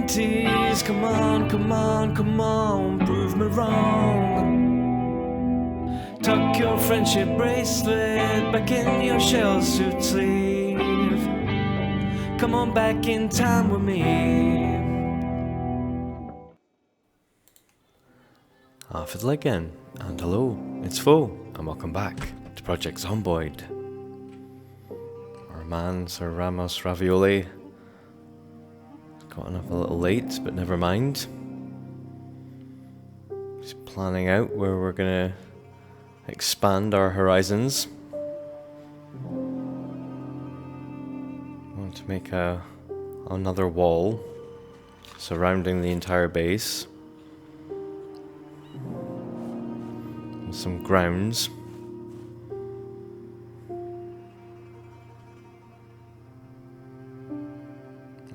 guarantees. Come on, come on, come on, prove me wrong. Tuck your friendship bracelet back in your shell suit sleeve. Come on back in time with me. Fiddle again, and hello, it's Fo, and welcome back to Project Zomboid. Our man, Sir Ramos Ravioli, gotten up a little late, but never mind. He's planning out where we're gonna expand our horizons. I want to make another wall surrounding the entire base. And some grounds.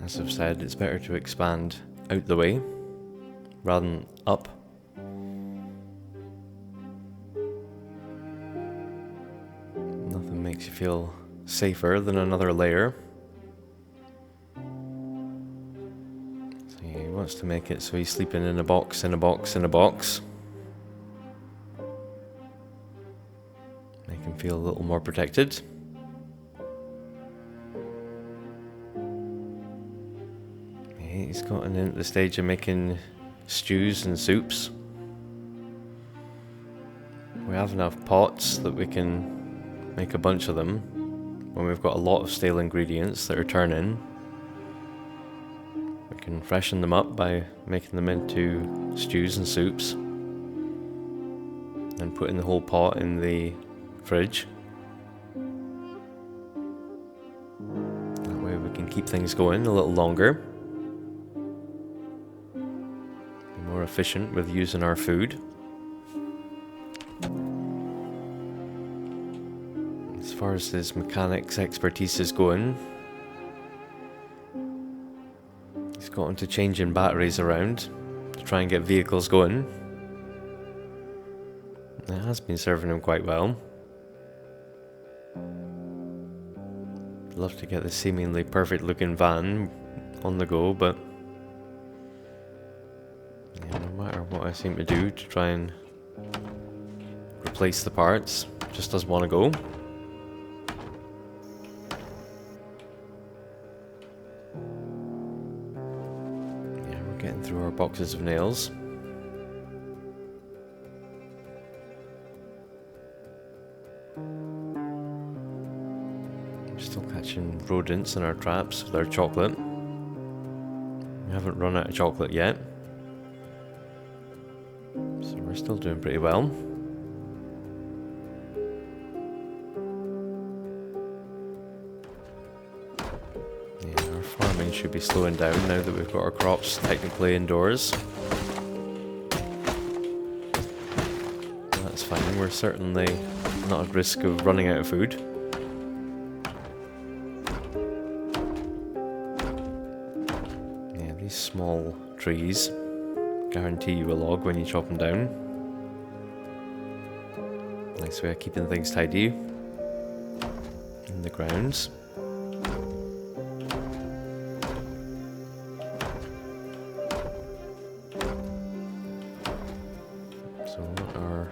As I've said, it's better to expand out the way rather than up. Nothing makes you feel safer than another layer. So he wants to make it so he's sleeping in a box, in a box, in a box. Make him feel a little more protected. He's gotten into the stage of making stews and soups. We have enough pots that we can make a bunch of them when we've got a lot of stale ingredients that are turning. We can freshen them up by making them into stews and soups and putting the whole pot in the fridge. That way we can keep things going a little longer. Be more efficient with using our food. As far as his mechanics expertise is going, he's got into changing batteries around to try and get vehicles going. It has been serving him quite well. I'd love to get the seemingly perfect looking van on the go, but yeah, no matter what I seem to do to try and replace the parts, it just doesn't want to go. Yeah, we're getting through our boxes of nails. Still catching rodents in our traps with our chocolate. We haven't run out of chocolate yet, so we're still doing pretty well. Yeah, our farming should be slowing down now that we've got our crops technically indoors. That's fine, we're certainly not at risk of running out of food. Small trees guarantee you a log when you chop them down. Nice way of keeping things tidy in the grounds. So we want our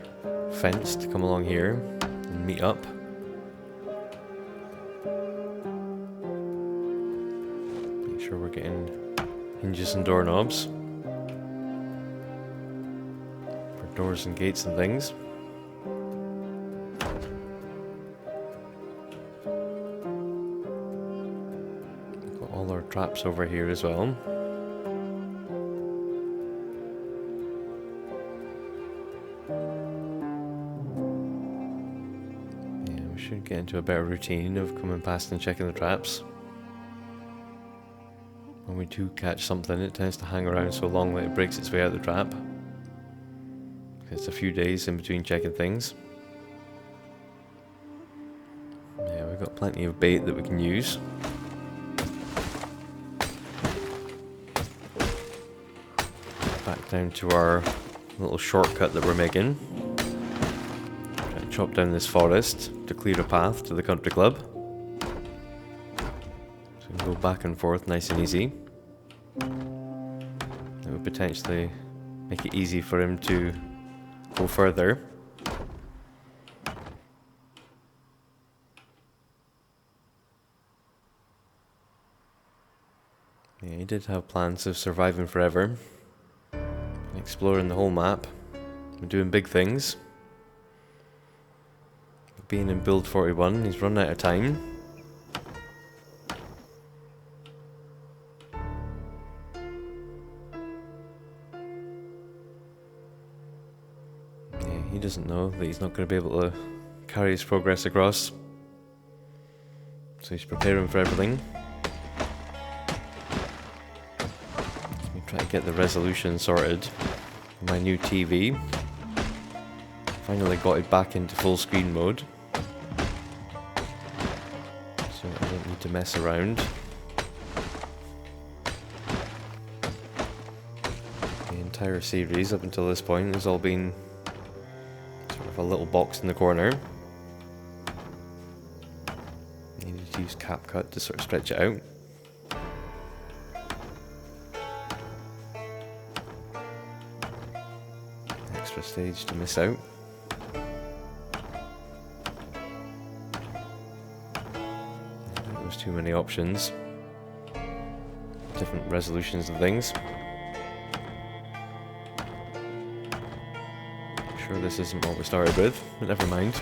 fence to come along here and meet up. Make sure we're getting hinges and doorknobs for doors and gates and things. We've got all our traps over here as well. Yeah, we should get into a better routine of coming past and checking the traps. When we do catch something, it tends to hang around so long that it breaks its way out the trap. It's a few days in between checking things. Yeah, we've got plenty of bait that we can use. Back down to our little shortcut that we're making. Try to chop down this forest to clear a path to the country club. So we can go back and forth nice and easy. potentially make it easy for him to go further. Yeah, he did have plans of surviving forever, exploring the whole map, and doing big things. But being in build 41, he's run out of time. Yeah, he doesn't know that he's not going to be able to carry his progress across. So he's preparing for everything. Let me try to get the resolution sorted. My new TV. Finally got it back into full screen mode. So I don't need to mess around. The entire series up until this point has all been sort of a little box in the corner. Needed to use CapCut to sort of stretch it out. Extra stage to miss out. There was too many options. Different resolutions and things. Sure this isn't what we started with, but never mind.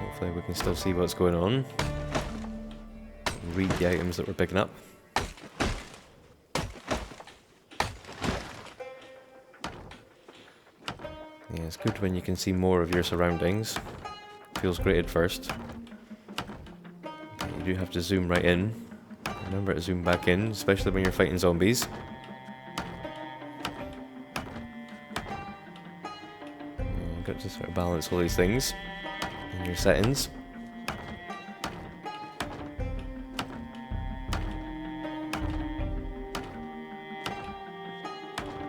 Hopefully we can still see what's going on. Read the items that we're picking up. Yeah, it's good when you can see more of your surroundings. Feels great at first. You do have to zoom right in. Remember to zoom back in, especially when you're fighting zombies. You've got to sort of balance all these things in your settings.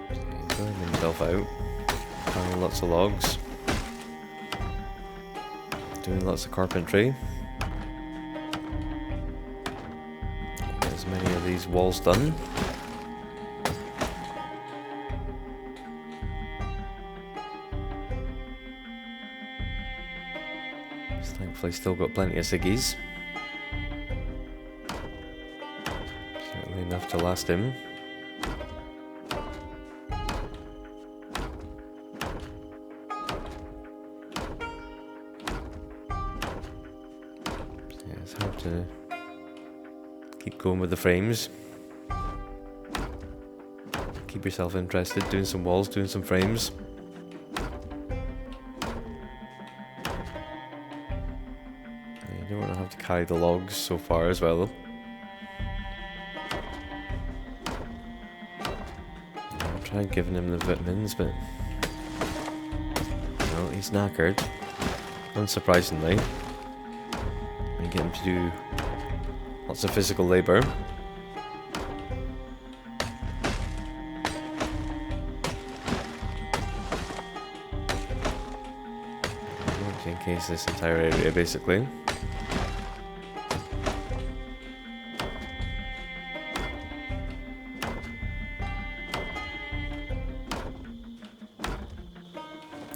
He's burning himself out. Finding lots of logs. Doing lots of carpentry. Get as many of these walls done. Thankfully still got plenty of ciggies. Certainly enough to last him. It's hard to keep going with the frames. Keep yourself interested, doing some walls, doing some frames. You don't want to have to carry the logs so far as well. I'll try giving him the vitamins, but well, he's knackered. Unsurprisingly. And get him to do lots of physical labour. To encase this entire area basically.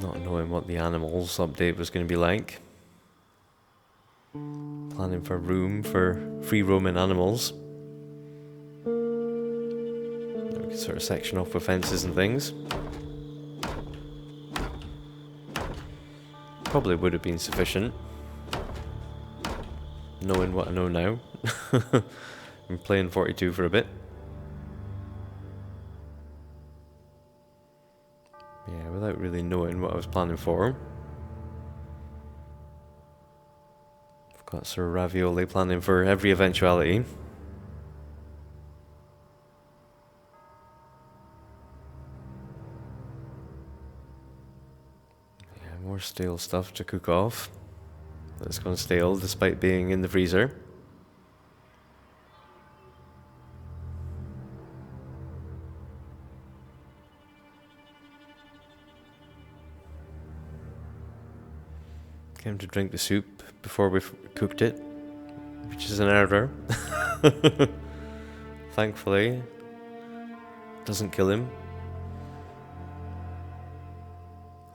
Not knowing what the animals update was going to be like. Planning for room for free roaming animals. We could sort of section off with fences and things. Probably would have been sufficient. Knowing what I know now. I'm playing 42 for a bit. Yeah, without really knowing what I was planning for. I've got Sir Ravioli planning for every eventuality. Yeah, more stale stuff to cook off. That's gone stale despite being in the freezer. Came to drink the soup before we cooked it. which is an error. Thankfully, doesn't kill him.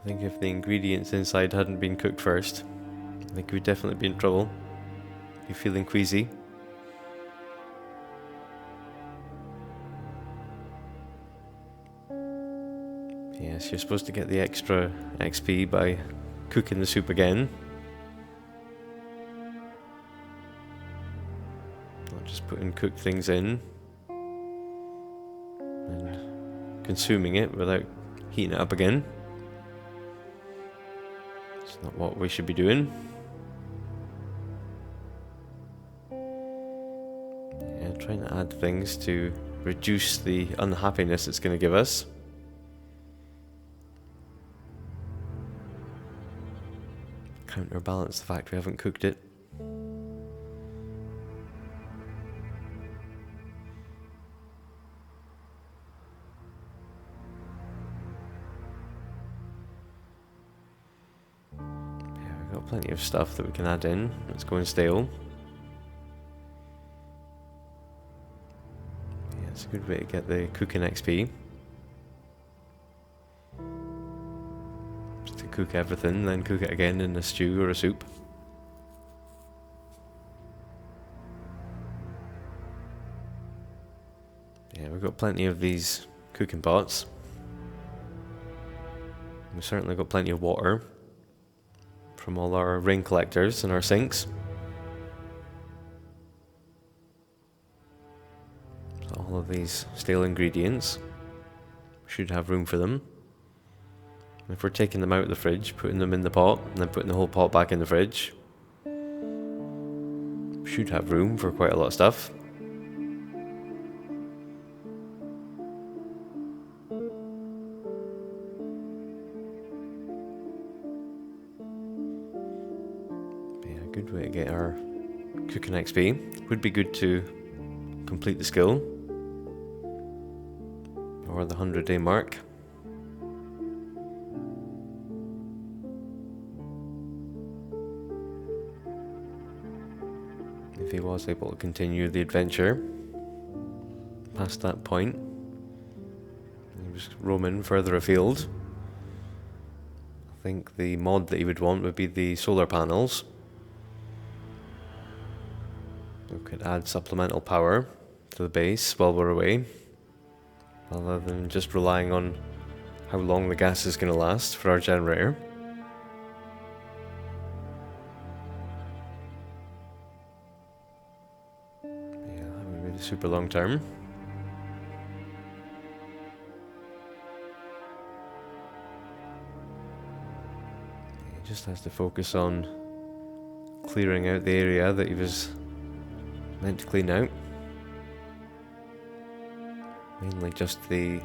I think if the ingredients inside hadn't been cooked first, I think we'd definitely be in trouble. Be feeling queasy. Yes, you're supposed to get the extra XP by cooking the soup again. Not just putting cooked things in and consuming it without heating it up again. It's not what we should be doing. Yeah, trying to add things to reduce the unhappiness it's going to give us. Counterbalance the fact we haven't cooked it. Yeah, we've got plenty of stuff that we can add in. It's going stale. Yeah, it's a good way to get the cooking XP. Just to cook everything, then cook it again in a stew or a soup. Yeah, we've got plenty of these cooking pots. We've certainly got plenty of water from all our rain collectors and our sinks. So all of these stale ingredients should have room for them. If we're taking them out of the fridge, putting them in the pot, and then putting the whole pot back in the fridge, should have room for quite a lot of stuff. Yeah, a good way to get our cooking XP. Would be good to complete the skill, or the 100-day mark. If he was able to continue the adventure past that point, he was roaming further afield. I think the mod that he would want would be the solar panels. We could add supplemental power to the base while we're away, rather than just relying on how long the gas is going to last for our generator. Super long term. He just has to focus on clearing out the area that he was meant to clean out. Mainly just the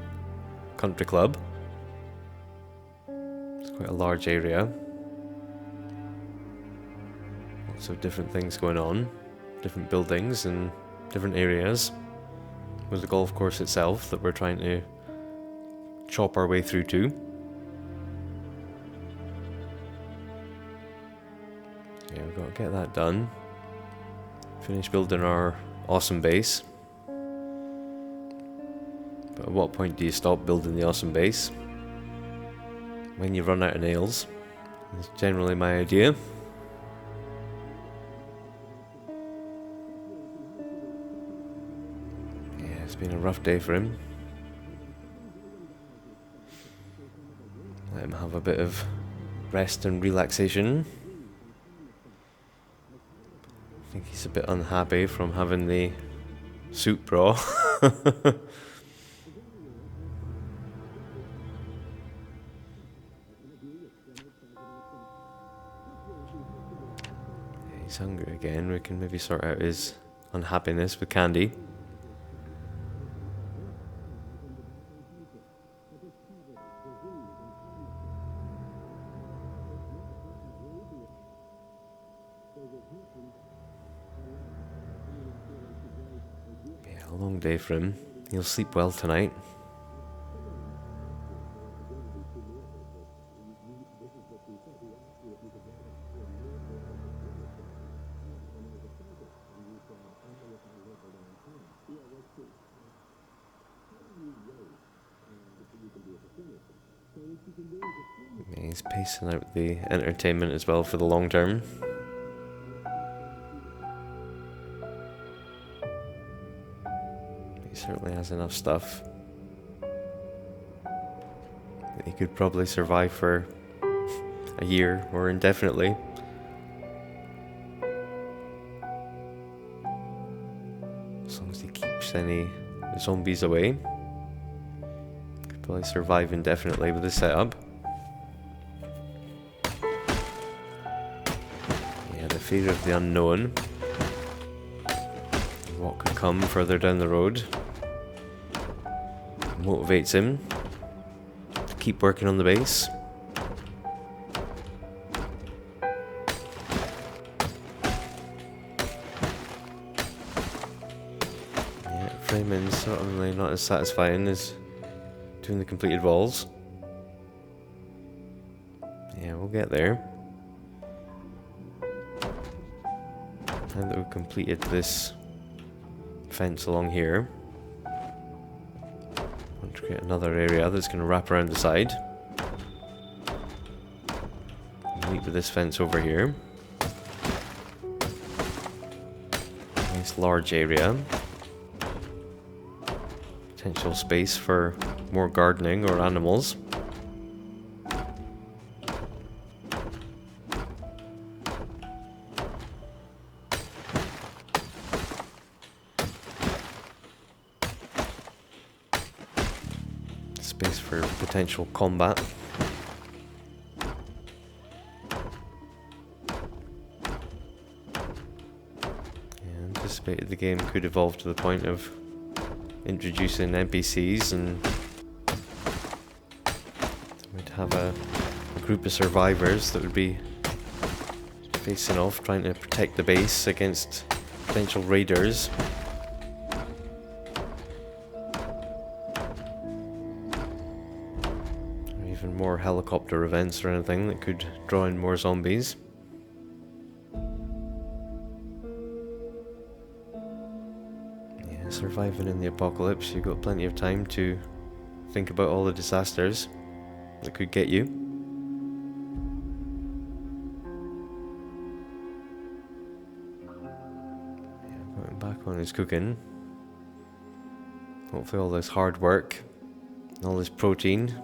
country club. It's quite a large area. Lots of different things going on, different buildings and different areas, with the golf course itself that we're trying to chop our way through to. Yeah, we've got to get that done. Finish building our awesome base. But at what point do you stop building the awesome base? When you run out of nails. That's generally my idea. It's been a rough day for him. Let him have a bit of rest and relaxation. I think he's a bit unhappy from having the soup raw. Yeah, he's hungry again. We can maybe sort out his unhappiness with candy. A long day for him. He'll sleep well tonight. He's pacing out the entertainment as well for the long term. He certainly has enough stuff that he could probably survive for a year or indefinitely. As long as he keeps any zombies away, could probably survive indefinitely with this setup. Yeah, the fear of the unknown. What could come further down the road motivates him to keep working on the base. Yeah, framing's certainly not as satisfying as doing the completed walls. Yeah, we'll get there. Now that we've completed this fence along here, I want to create another area that's going to wrap around the side. Meet with this fence over here. Nice large area. Potential space for more gardening or animals. Space for potential combat. I anticipated the game could evolve to the point of introducing NPCs, and we'd have a group of survivors that would be facing off, trying to protect the base against potential raiders. Even more helicopter events or anything that could draw in more zombies. Yeah, surviving in the apocalypse, you've got plenty of time to think about all the disasters that could get you. Yeah, going back on his cooking. Hopefully all this hard work, all this protein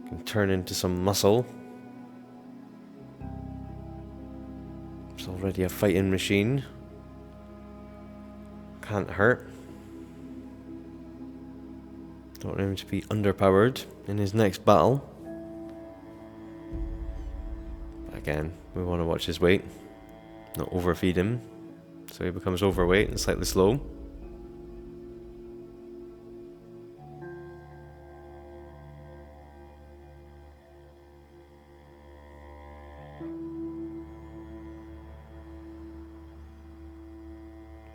can turn into some muscle. It's already a fighting machine. Can't hurt. Don't want him to be underpowered in his next battle. But again, we want to watch his weight, not overfeed him, so he becomes overweight and slightly slow.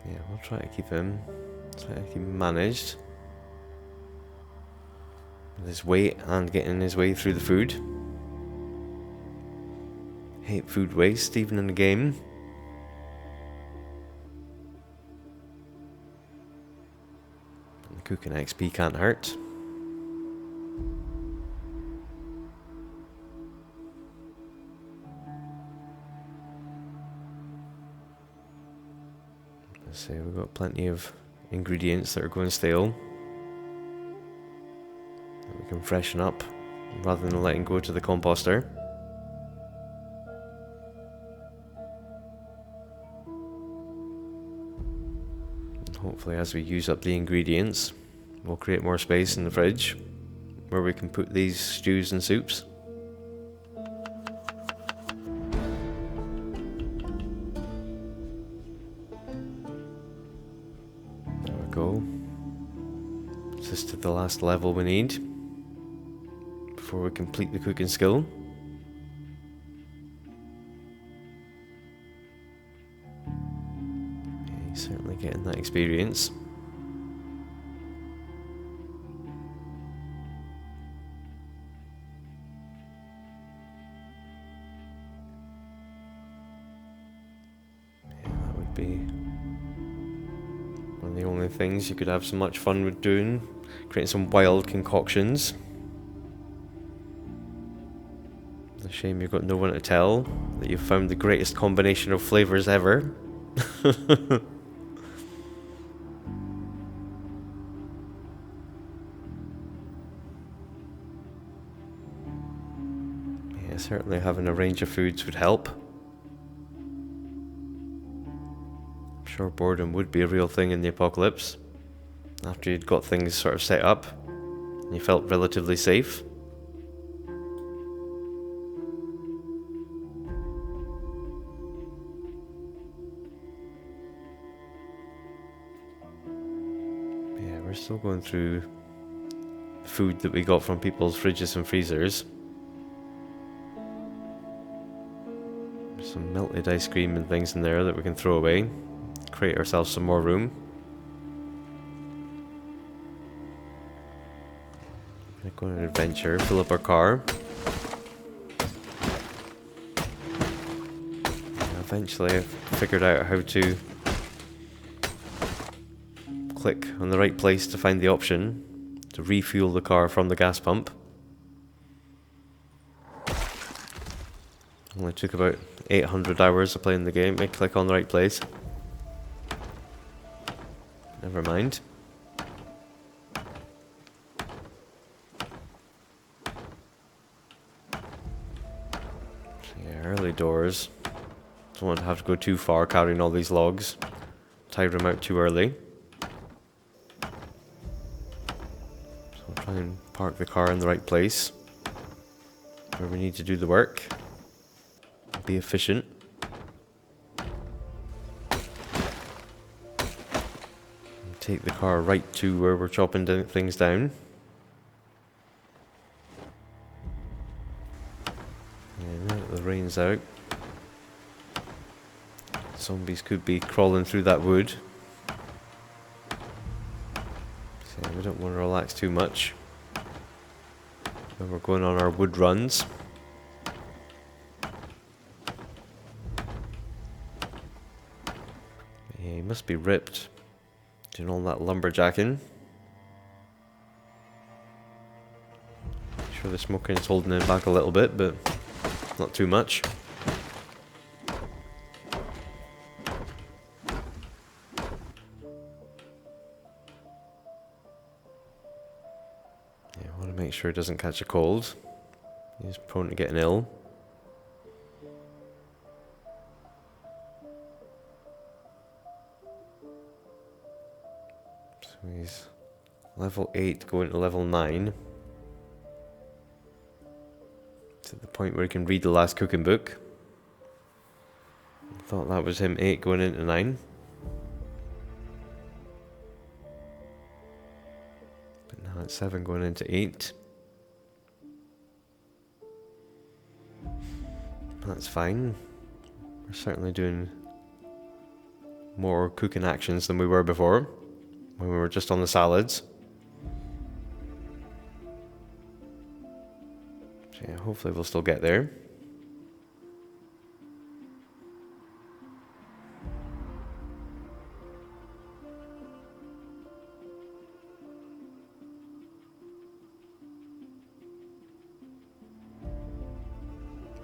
Yeah, we'll try to keep him managed with his weight and getting his way through the food. Hate food waste, even in the game. And the cooking XP can't hurt. So we've got plenty of ingredients that are going stale that we can freshen up rather than letting go to the composter. And hopefully as we use up the ingredients, we'll create more space in the fridge where we can put these stews and soups. Go. This to the last level we need before we complete the cooking skill. Yeah, he's certainly getting that experience. Yeah, that would be one of the only things you could have so much fun with doing, creating some wild concoctions. A shame you've got no one to tell that you've found the greatest combination of flavours ever. Yeah, certainly having a range of foods would help. I'm sure boredom would be a real thing in the apocalypse, after you'd got things sort of set up and you felt relatively safe. Yeah, we're still going through food that we got from people's fridges and freezers. There's some melted ice cream and things in there that we can throw away, create ourselves some more room. Go on an adventure, fill up our car. And eventually I figured out how to click on the right place to find the option to refuel the car from the gas pump. Only took about 800 hours of playing the game to click on the right place. Never mind. Early doors. Don't want to have to go too far carrying all these logs. Tire them out too early. So I'll try and park the car in the right place where we need to do the work. Be efficient. And take the car right to where we're chopping things down. The rain's out. Zombies could be crawling through that wood. So we don't want to relax too much when we're going on our wood runs. Yeah, he must be ripped doing all that lumberjacking. Sure the smoking is holding him back a little bit, but not too much. Yeah, I want to make sure he doesn't catch a cold. He's prone to getting ill. So he's level 8 going to level 9. At the point where he can read the last cooking book. I thought that was him 8 going into 9. But now it's 7 going into 8. That's fine. We're certainly doing more cooking actions than we were before, when we were just on the salads. Yeah, hopefully we'll still get there.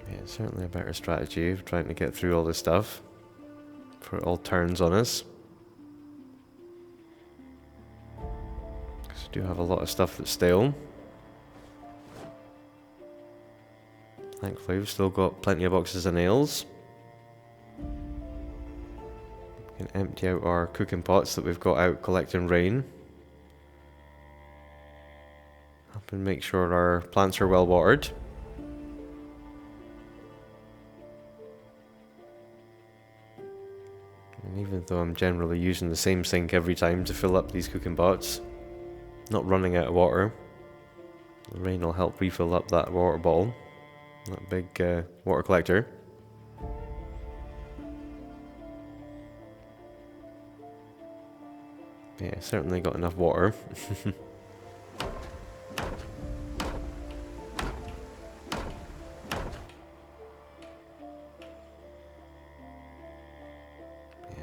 Yeah, it's certainly a better strategy of trying to get through all this stuff before it all turns on us. Because we do have a lot of stuff that's stale. Thankfully, we've still got plenty of boxes of nails. We can empty out our cooking pots that we've got out collecting rain. Up and make sure our plants are well watered. And even though I'm generally using the same sink every time to fill up these cooking pots, not running out of water, the rain will help refill up that water ball. That big water collector. Yeah, certainly got enough water. Yeah,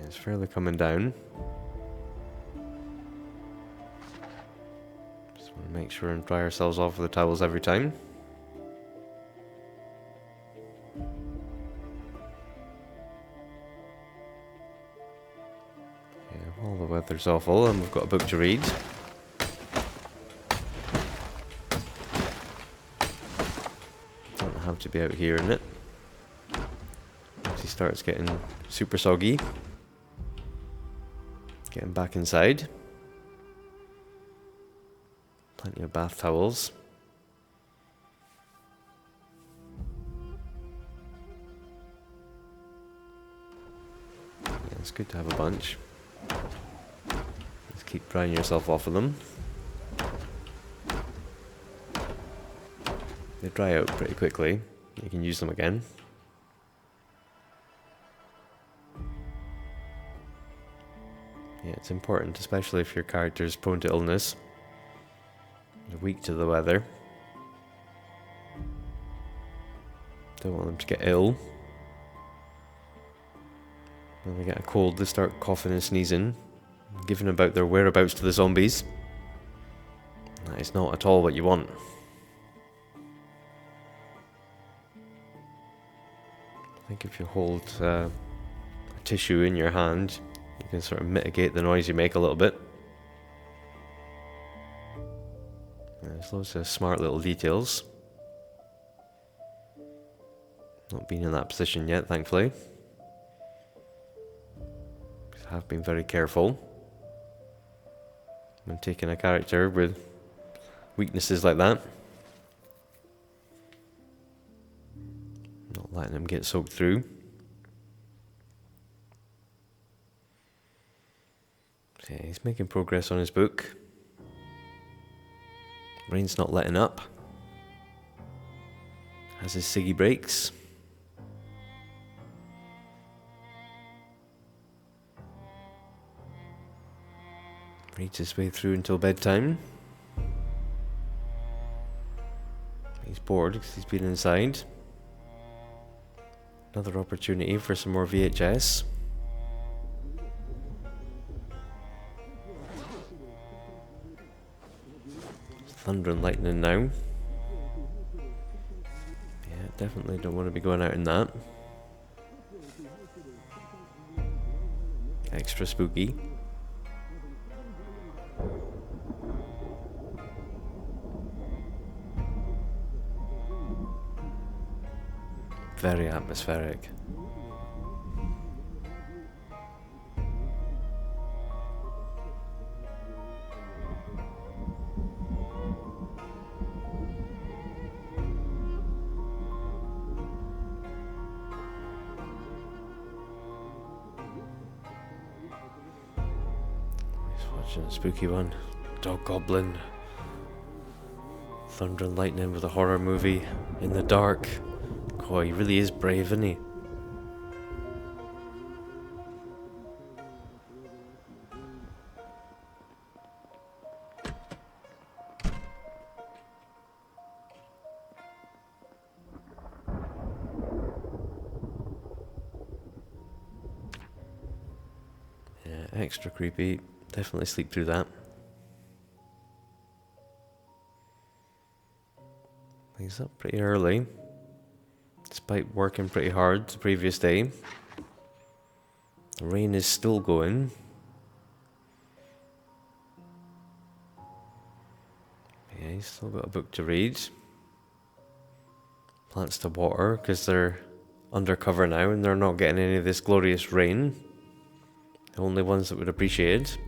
it's fairly coming down. Just want to make sure and dry ourselves off with the towels every time. All the weather's awful and we've got a book to read. Don't have to be out here in it. Once he starts getting super soggy, getting back inside. Plenty of bath towels. Yeah, it's good to have a bunch. Just keep drying yourself off of them. They dry out pretty quickly. You can use them again. Yeah, it's important, especially if your character is prone to illness. You're weak to the weather. Don't want them to get ill. When they get a cold, they start coughing and sneezing, giving about their whereabouts to the zombies. That is not at all what you want. I think if you hold a tissue in your hand, you can sort of mitigate the noise you make a little bit. There's loads of smart little details. Not been in that position yet, thankfully. I have been very careful when taking a character with weaknesses like that. Not letting him get soaked through. Yeah, he's making progress on his book. Rain's not letting up. Has his ciggy breaks. Reads his way through until bedtime. He's bored because he's been inside. Another opportunity for some more VHS. Thunder and lightning now. Yeah, definitely don't want to be going out in that. Extra spooky. Very atmospheric. Watching a spooky one. Dog Goblin. Thunder and lightning with a horror movie in the dark. Oh, he really is brave, isn't he? Yeah, extra creepy. Definitely sleep through that. He's up pretty early, despite working pretty hard the previous day. The rain is still going. Yeah, he's still got a book to read. Plants to water because they're undercover now and they're not getting any of this glorious rain. The only ones that would appreciate it.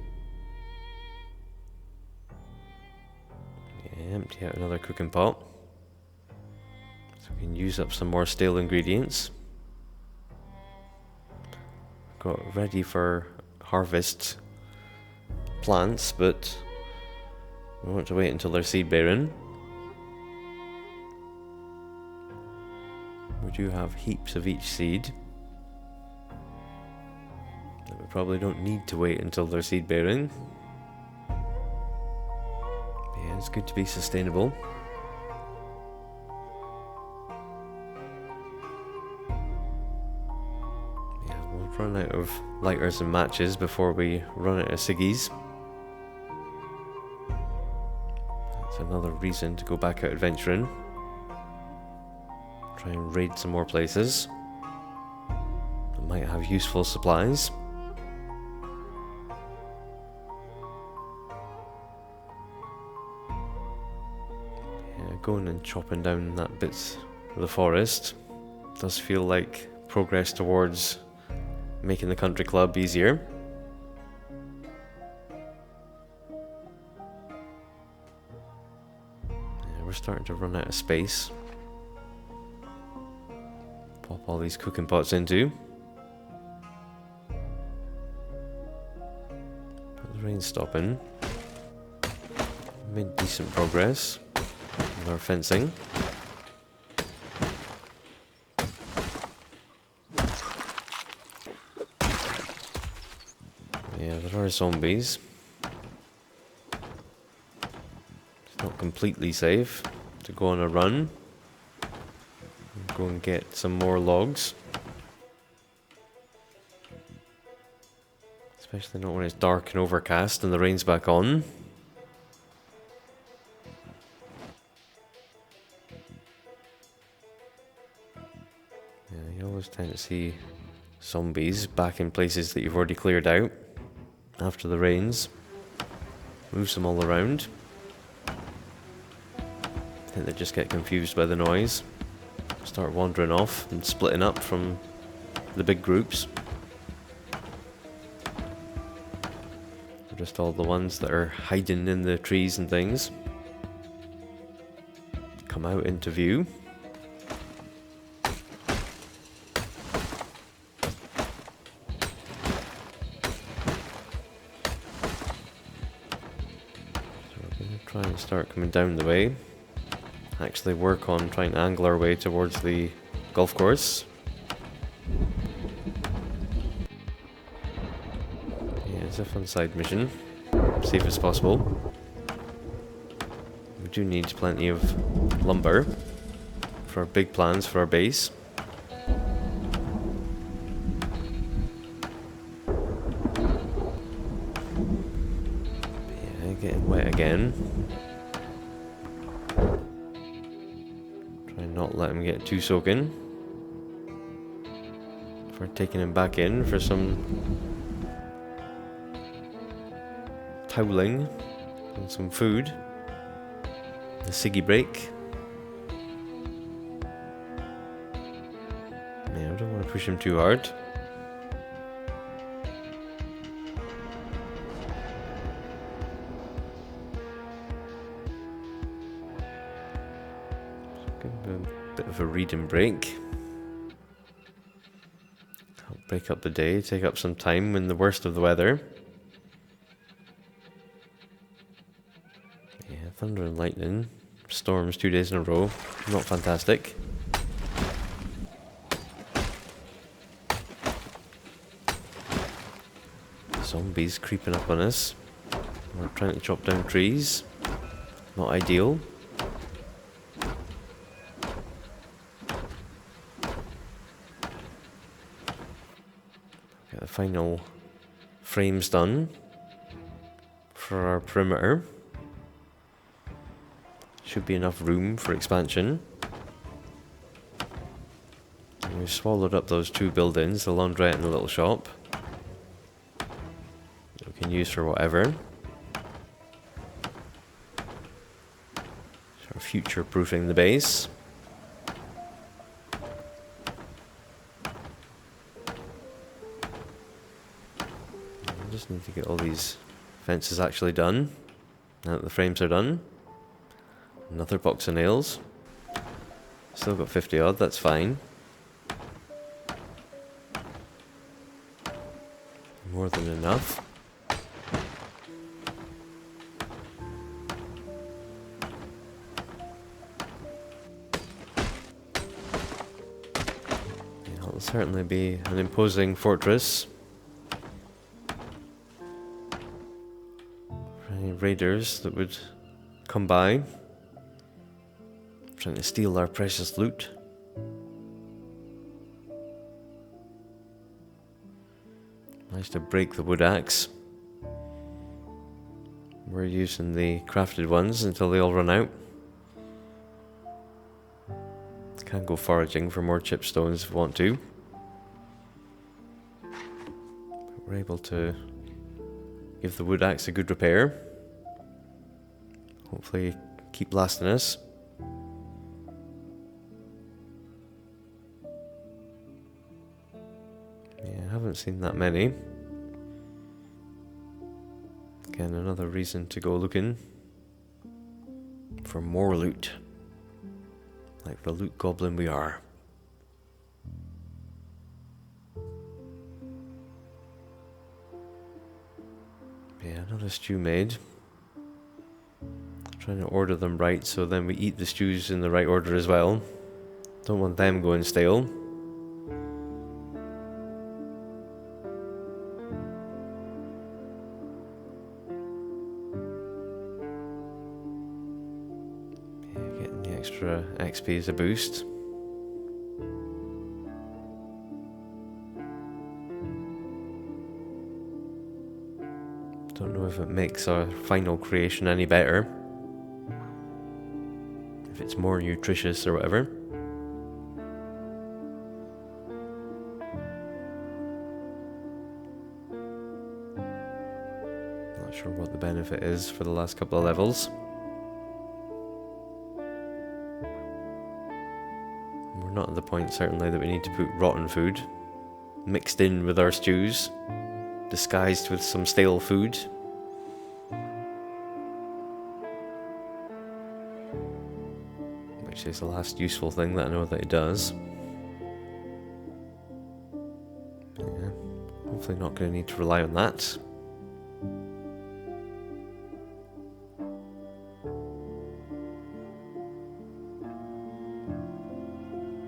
Yeah, empty out another cooking pot. So we can use up some more stale ingredients. Got ready for harvest plants, but we want to wait until they're seed bearing. We do have heaps of each seed. We probably don't need to wait until they're seed bearing. Yeah, it's good to be sustainable. Run out of lighters and matches before we run out of ciggies. That's another reason to go back out adventuring. Try and raid some more places that might have useful supplies. going and chopping down that bits of the forest does feel like progress towards making the country club easier. Yeah, we're starting to run out of space. Pop all these cooking pots into. Put the rain stopping. Made decent progress with our fencing. Yeah, there are zombies. It's not completely safe to go on a run. Go and get some more logs. Especially not when it's dark and overcast and the rain's back on. Yeah, you always tend to see zombies back in places that you've already cleared out after the rains. Moves them all around. I think they just get confused by the noise. Start wandering off and splitting up from the big groups. Just all the ones that are hiding in the trees and things come out into view. So we're going to try and start coming down the way. Actually work on trying to angle our way towards the golf course. Yeah, it's a fun side mission. Safe as possible. We do need plenty of lumber for our big plans for our base. Yeah, getting wet again. Try not let him get too soaking. For taking him back in for some toweling and some food. A ciggy break. Yeah, I don't want to push him too hard. So give him a bit of a reading break. Help break up the day, take up some time in the worst of the weather. Yeah, thunder and lightning. Storms 2 days in a row. Not fantastic. Zombies creeping up on us. We're trying to chop down trees. Not ideal. Get the final frames done for our perimeter. Should be enough room for expansion. And we've swallowed up those 2 buildings, the laundrette and the little shop. That we can use for whatever. Sort of future-proofing the base. I just need to get all these fences actually done. Now that the frames are done. Another box of nails. Still got 50 odd, that's fine. More than enough. Yeah, it'll certainly be an imposing fortress. For any raiders that would come by. Trying to steal our precious loot. Nice to break the wood axe. We're using the crafted ones until they all run out. Can go foraging for more chipstones if we want to. But we're able to give the wood axe a good repair. Hopefully keep lasting us. Yeah, I haven't seen that many. Again, another reason to go looking for more loot. Like the loot goblin we are. Yeah, another stew made. Trying to order them right so then we eat the stews in the right order as well. Don't want them going stale. Yeah, getting the extra XP as a boost. Don't know if it makes our final creation any better. If it's more nutritious or whatever. Not sure what the benefit is for the last couple of levels. We're not at the point certainly that we need to put rotten food mixed in with our stews, disguised with some stale food. Which is the last useful thing that I know that it does. Yeah, hopefully not going to need to rely on that.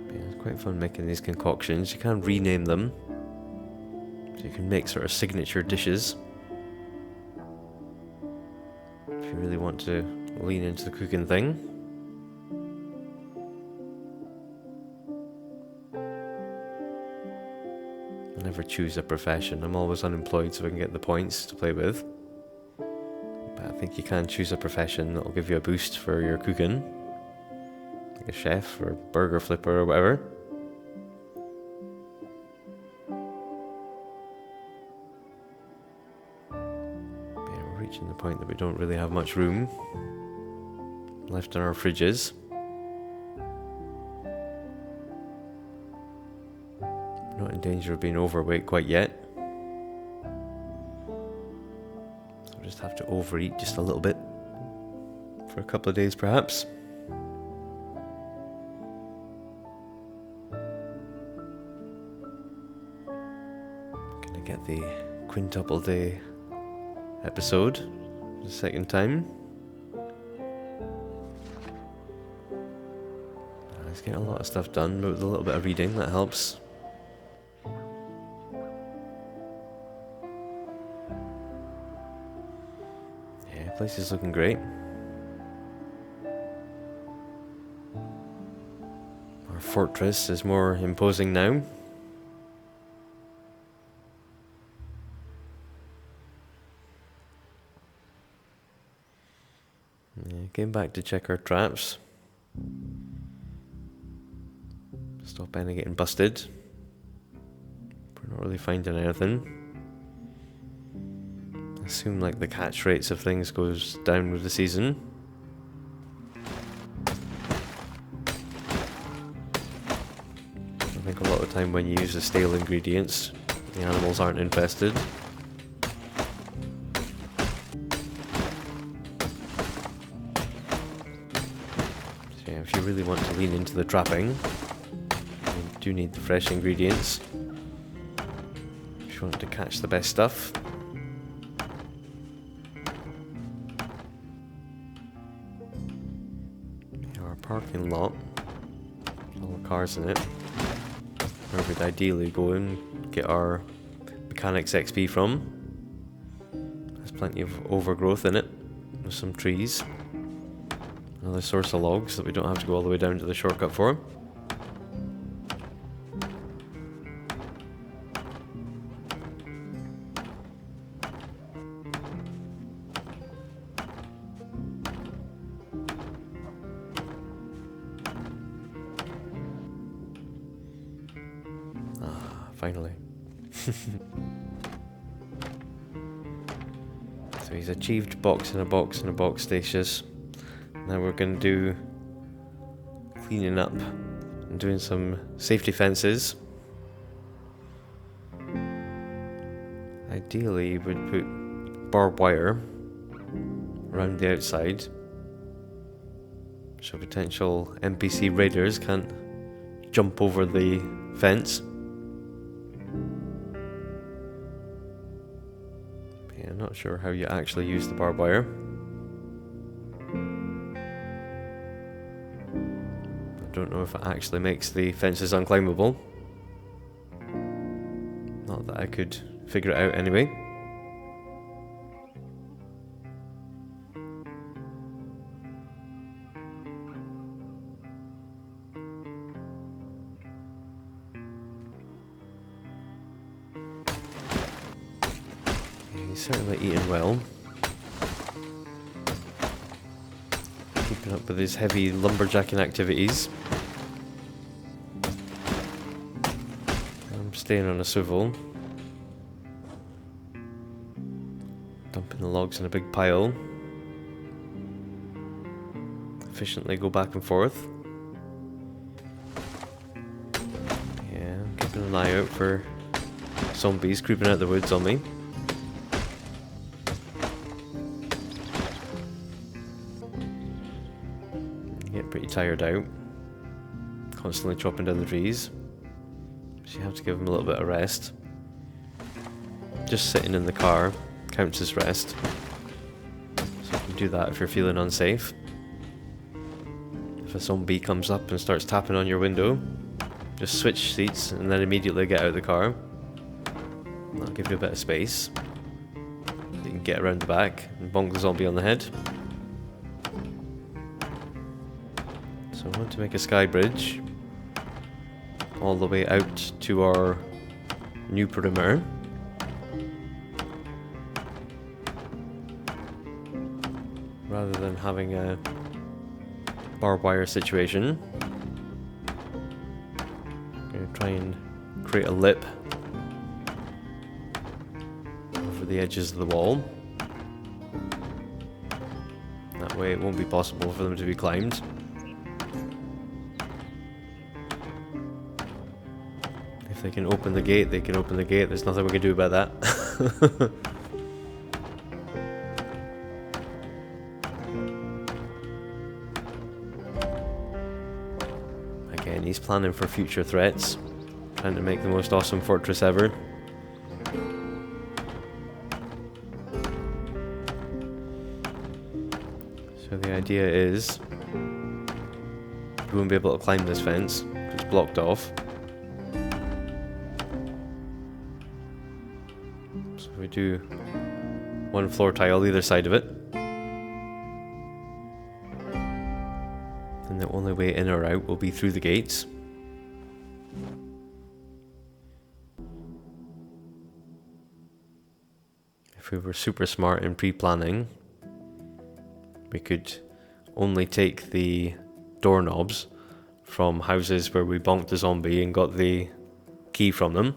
Yeah, it's quite fun making these concoctions. You can rename them. So you can make sort of signature dishes. If you really want to lean into the cooking thing. I never choose a profession. I'm always unemployed so I can get the points to play with. But I think you can choose a profession that will give you a boost for your cooking. Like a chef or burger flipper or whatever. Yeah, we're reaching the point that we don't really have much room left in our fridges. Not in danger of being overweight quite yet. So we'll just have to overeat just a little bit for a couple of days perhaps. Gonna get the quintuple day episode the second time. Let's get a lot of stuff done, but with a little bit of reading that helps. Place is looking great. Our fortress is more imposing now. Yeah, came back to check our traps. Stop any getting busted. We're not really finding anything. Assume like the catch rates of things goes down with the season. I think a lot of the time when you use the stale ingredients, the animals aren't infested. So yeah, if you really want to lean into the trapping, you do need the fresh ingredients. If you want to catch the best stuff. Parking lot, all the cars in it, where we'd ideally go and get our mechanics XP from. There's plenty of overgrowth in it, with some trees, another source of logs that we don't have to go all the way down to the shortcut for. Finally. So he's achieved box in a box in a box stasis. Now we're going to do cleaning up and doing some safety fences. Ideally, we'd put barbed wire around the outside so potential NPC raiders can't jump over the fence. Yeah, I'm not sure how you actually use the barbed wire. I don't know if it actually makes the fences unclimbable. Not that I could figure it out anyway. He's certainly eating well. Keeping up with his heavy lumberjacking activities. I'm staying on a swivel. Dumping the logs in a big pile. Efficiently go back and forth. Yeah, I'm keeping an eye out for zombies creeping out the woods on me. Get pretty tired out. Constantly chopping down the trees. So you have to give them a little bit of rest. Just sitting in the car counts as rest. So you can do that if you're feeling unsafe. If a zombie comes up and starts tapping on your window, just switch seats and then immediately get out of the car. That'll give you a bit of space. You can get around the back and bonk the zombie on the head. So I want to make a sky bridge all the way out to our new perimeter. Rather than having a barbed wire situation, I'm going to try and create a lip over the edges of the wall. That way it won't be possible for them to be climbed. If they can open the gate, they can open the gate. There's nothing we can do about that. Again, he's planning for future threats. Trying to make the most awesome fortress ever. So the idea is we won't be able to climb this fence. It's blocked off. So we do one floor tile either side of it. And the only way in or out will be through the gates. If we were super smart in pre-planning, we could only take the doorknobs from houses where we bonked a zombie and got the key from them.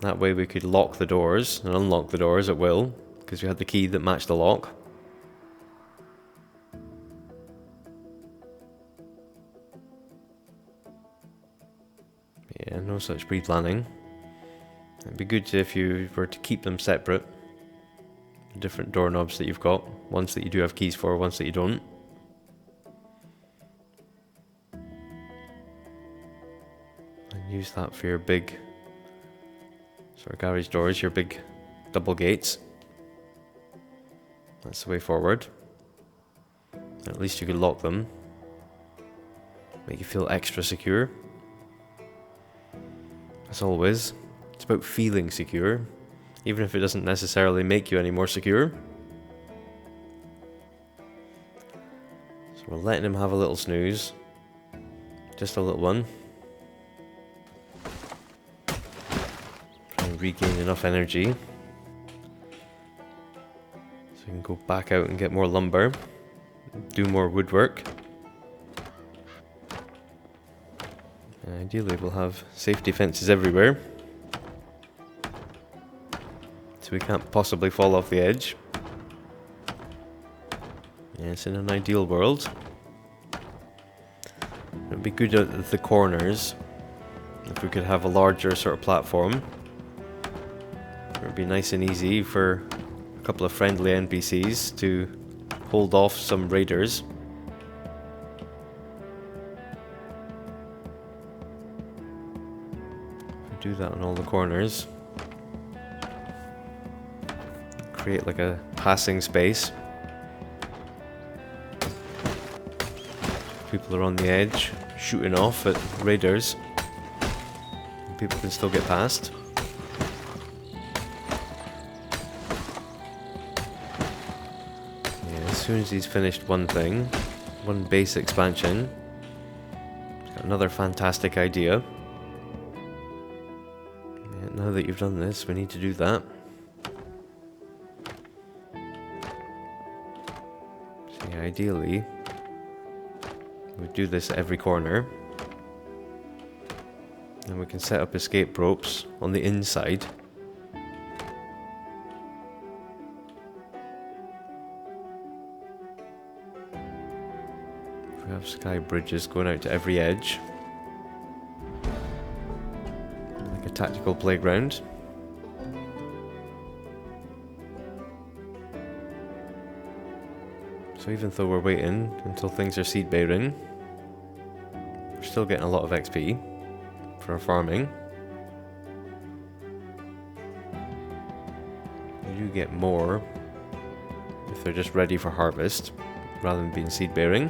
That way we could lock the doors and unlock the doors at will, because we had the key that matched the lock. Yeah, no such pre-planning. It'd be good if you were to keep them separate. The different doorknobs that you've got. Ones that you do have keys for, ones that you don't. And use that for your big sort of garage doors, your big double gates. That's the way forward. And at least you could lock them. Make you feel extra secure. As always, it's about feeling secure, even if it doesn't necessarily make you any more secure. So we're letting him have a little snooze. Just a little one. Try and regain enough energy. So we can go back out and get more lumber. Do more woodwork. And ideally we'll have safety fences everywhere. So we can't possibly fall off the edge. Yes, in an ideal world. It would be good at the corners if we could have a larger sort of platform It would be nice and easy for a couple of friendly NPCs to hold off some raiders. Do that on all the corners. Create like a passing space. People are on the edge, shooting off at raiders. And people can still get past. Yeah, as soon as he's finished one thing, one base expansion, he's got another fantastic idea. Now that you've done this, we need to do that. So yeah, ideally, we do this at every corner. And we can set up escape ropes on the inside. We have sky bridges going out to every edge. Tactical playground. So even though we're waiting until things are seed bearing, we're still getting a lot of XP for our farming. You do get more if they're just ready for harvest rather than being seed bearing.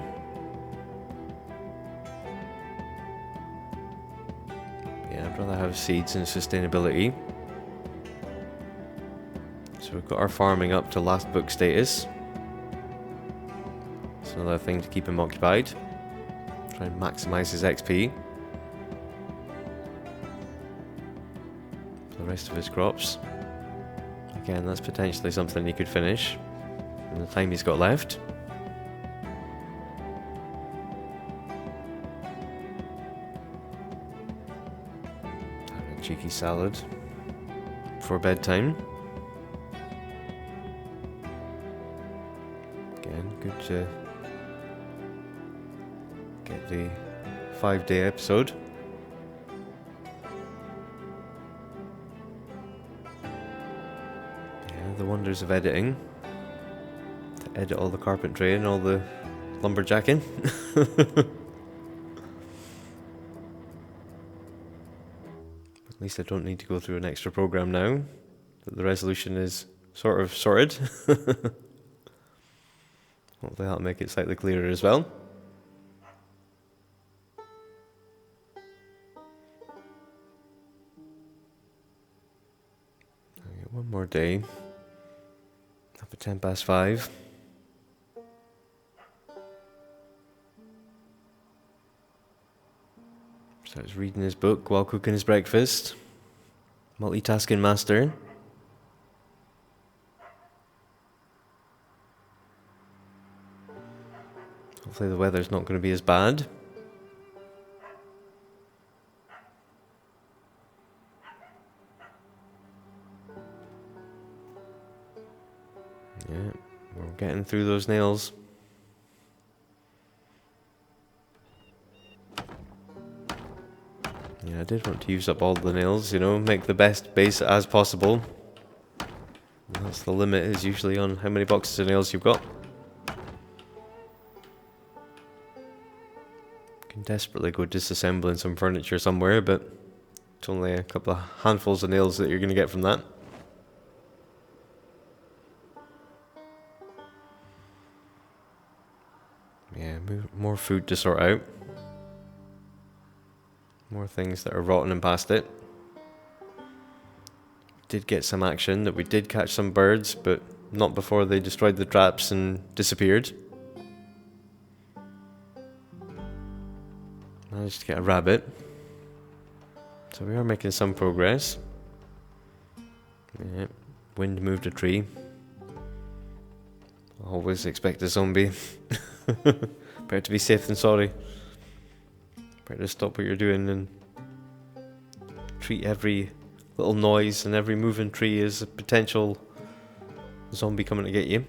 I'd rather have seeds and sustainability. So we've got our farming up to last book status. It's another thing to keep him occupied. Try and maximise his XP. The rest of his crops. Again, that's potentially something he could finish in the time he's got left. Cheeky salad for bedtime. Again, good to get the 5-day episode. Yeah, the wonders of editing. To edit all the carpentry and all the lumberjacking. At least I don't need to go through an extra program now that the resolution is sort of sorted. Hopefully that'll make it slightly clearer as well. One more day. Up at 5:10. Starts reading his book while cooking his breakfast. Multitasking master. Hopefully the weather's not going to be as bad. Yeah, we're getting through those nails. Yeah, I did want to use up all the nails, you know, make the best base as possible. And that's the limit, is usually on how many boxes of nails you've got. Can desperately go disassembling some furniture somewhere, but it's only a couple of handfuls of nails that you're going to get from that. Yeah, more food to sort out. More things that are rotting past it. Did get some action, that we did catch some birds, but not before they destroyed the traps and disappeared. Managed to get a rabbit. So we are making some progress. Yeah, wind moved a tree. Always expect a zombie. Better to be safe than sorry. Better to stop what you're doing and treat every little noise and every moving tree as a potential zombie coming to get you.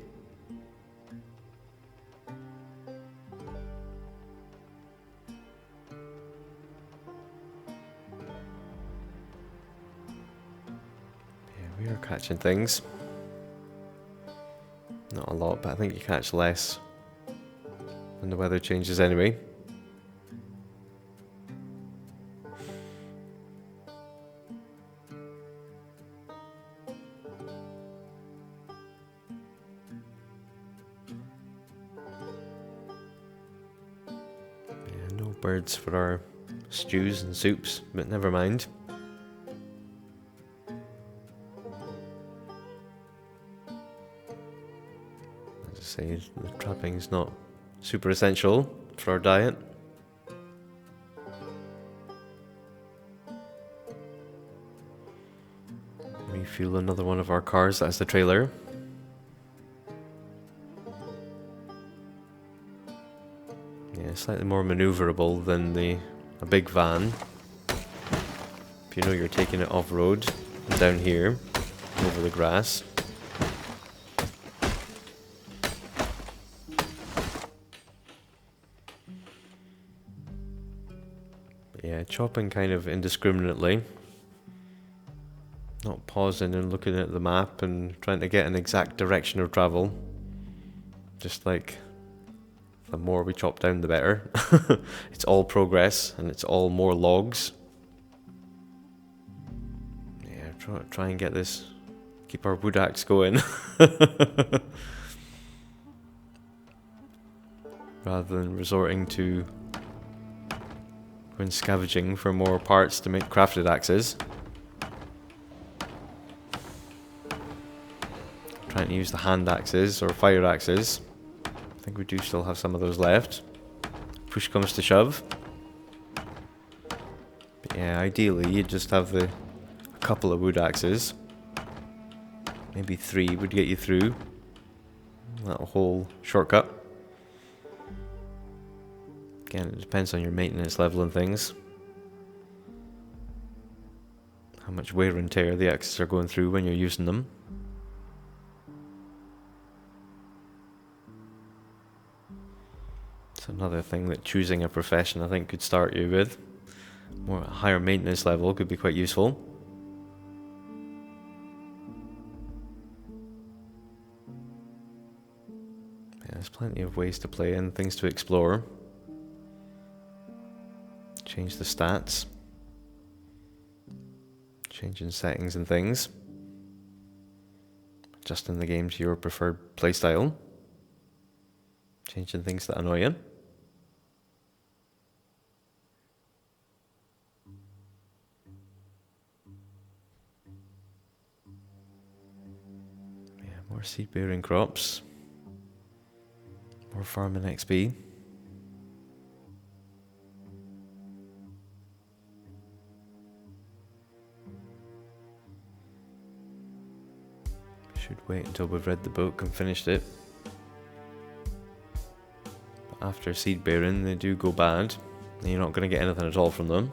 Yeah, We are catching things. Not a lot, but I think you catch less when the weather changes anyway. Yeah, no birds for our stews and soups, but never mind. As I say, the trapping's not super essential for our diet. Refuel another one of our cars, that's the trailer. Yeah, slightly more maneuverable than a big van. If you know you're taking it off-road, down here, over the grass. But yeah, chopping kind of indiscriminately. Not pausing and looking at the map and trying to get an exact direction of travel. Just like, the more we chop down, the better. It's all progress, and it's all more logs. Yeah, try and get this, keep our wood axe going. Rather than resorting to going scavenging for more parts to make crafted axes. Trying to use the hand axes or fire axes. I think we do still have some of those left. Push comes to shove. But yeah, ideally you'd just have a couple of wood axes. Maybe 3 would get you through that whole shortcut. Again, it depends on your maintenance level and things. How much wear and tear the axes are going through when you're using them. It's another thing that choosing a profession I think could start you with. More higher maintenance level could be quite useful. Yeah, there's plenty of ways to play and things to explore. Change the stats. Changing settings and things. Adjusting the game to your preferred playstyle. Changing things that annoy you. Yeah, more seed bearing crops. More farming XP. Should wait until we've read the book and finished it. But after seed bearing, they do go bad, and you're not going to get anything at all from them.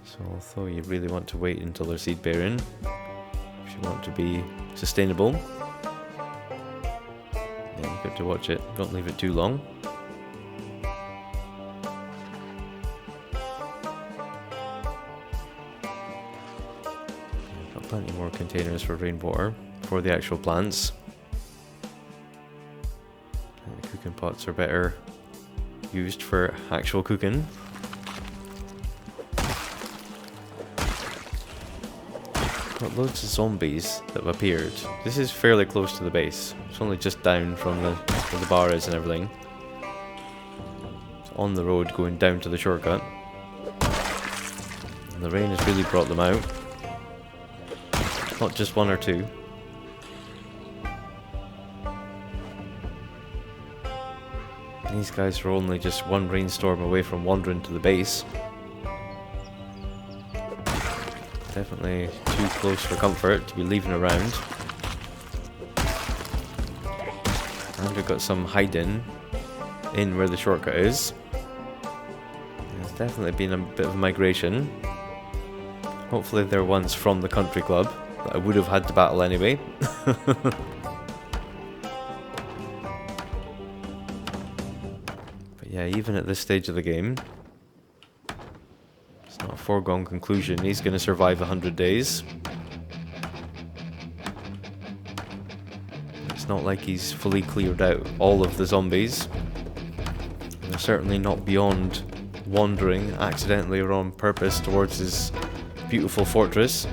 So although you really want to wait until they're seed bearing, if you want to be sustainable, yeah, you've got to watch it. Don't leave it too long. Plenty more containers for rainwater for the actual plants. And the cooking pots are better used for actual cooking. Got loads of zombies that have appeared. This is fairly close to the base. It's only just down from where the bar is and everything. It's on the road going down to the shortcut. And the rain has really brought them out. Not just 1 or 2. These guys are only just 1 rainstorm away from wandering to the base. Definitely too close for comfort to be leaving around. And we've got some hiding in where the shortcut is. There's definitely been a bit of migration. Hopefully they're ones from the country club that I would have had to battle anyway. But yeah, even at this stage of the game, it's not a foregone conclusion he's going to survive 100 days. It's not like he's fully cleared out all of the zombies. They're certainly not beyond wandering accidentally or on purpose towards his beautiful fortress.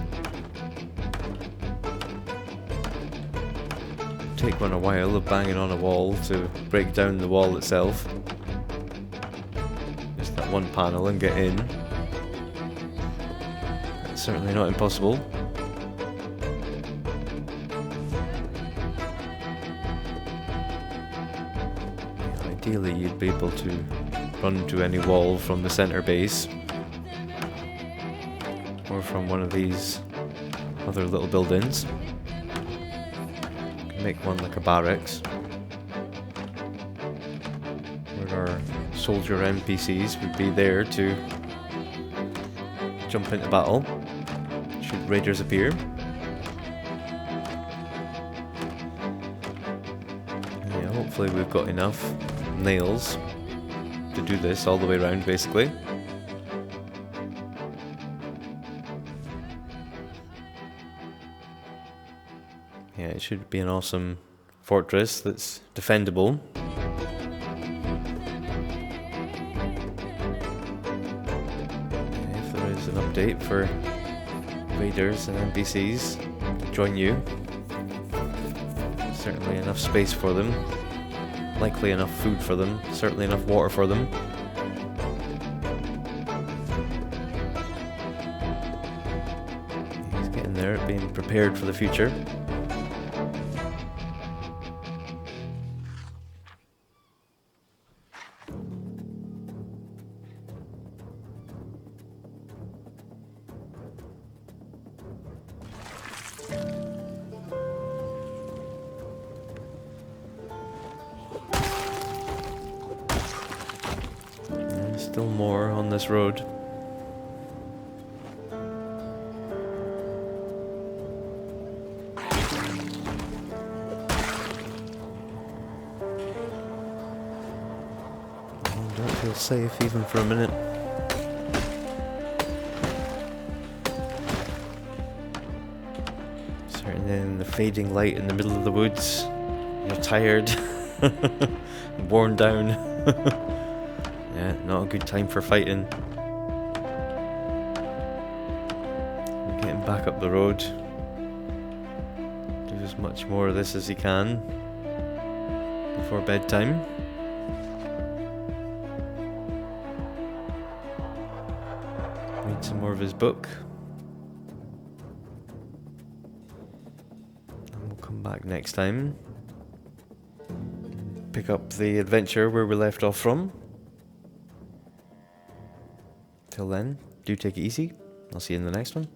Take one a while of banging on a wall to break down the wall itself. Just that one panel and get in. That's certainly not impossible. Ideally you'd be able to run to any wall from the center base or from one of these other little buildings. Make one like a barracks where our soldier NPCs would be there to jump into battle should raiders appear. Yeah, hopefully we've got enough nails to do this all the way around basically. Yeah, it should be an awesome fortress that's defendable. If there is an update for raiders and NPCs to join you, certainly enough space for them, likely enough food for them, certainly enough water for them. He's getting there, being prepared for the future. Still more on this road. I don't feel safe even for a minute. Certainly in the fading light in the middle of the woods, you're tired, worn down. Yeah, not a good time for fighting. Getting back up the road. Do as much more of this as he can before bedtime. Read some more of his book. And we'll come back next time. Pick up the adventure where we left off from. Till then, do take it easy. I'll see you in the next one.